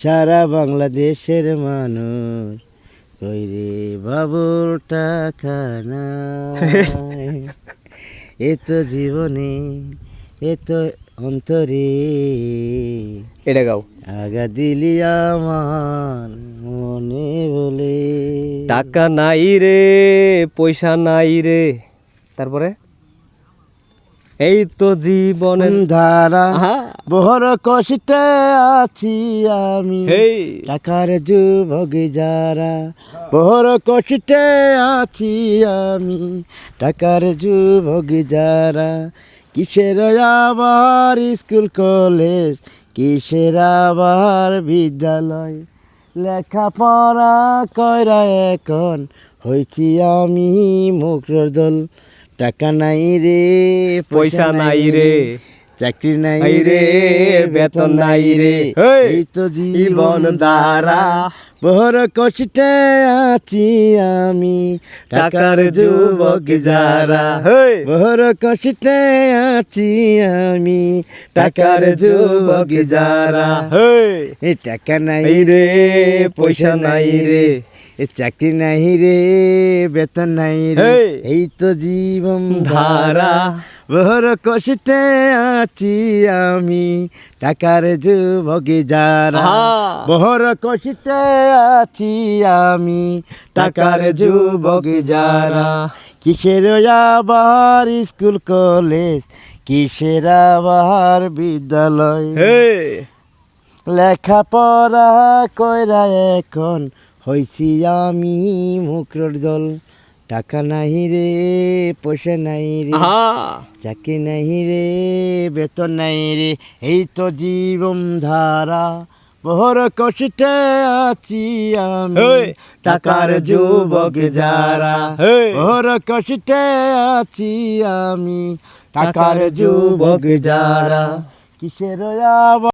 সারা বাংলাদেশের মানুষ কইরে বাবুর টাকা নাই এ তো জীবনে এ তো অন্তরে এটা গাও। আগা দিলি আমার মনে বলে টাকা নাই রে, পয়সা নাই রে, তারপরে এই তো জীবনের ধারা আহা, বহর কষ্টে আছি আমি হেই টাকার যুবক যারা বহর কষ্টে আছি আমি টাকার যুবক যারা কিসের আবার স্কুল কলেজ কিসের আবার বিদ্যালয় লেখাপড়া কইরা এখন হইছি আমি মুখর দল টাকা নাই রে পয়সা নাই রে, চাকরি নাই নাই রে রে, বেতন নাই রে হেই, এই তো জীবন জীবন ধারা ধারা। বহর কষ্টে আছি আমি টাকার যুবক যারা হেই, বহর কষ্টে আছি আমি টাকার যুবক যারা হেই, এ টাকা নাই নাই রে রে, পয়সা নাই রে এ চাকরি নাই রে বেতন নাই রে হেই, এই তো জীবন ধারা। ধারা বহর কষ্টে আছি আমি টাকার যুবক যারা আহা, বহর কষ্টে আছি আমি টাকার যুবক যারা কিসের আবার স্কুল কলেজ কিসের আবার বিদ্যালয় হেই, লেখাপড়া কইরা এখন হইছি আমি মুখর জল টাকা নাই রে পয়সা নাই রে আহা, চাকরি নাই রে বেতন নাই রে এই তো জীবন ধারা বহর কষ্টে আছি আমি হেই, টাকার যুবক যারা হেই, বহর কষ্টে আছি আমি টাকার যুবক যারা কিসের আবার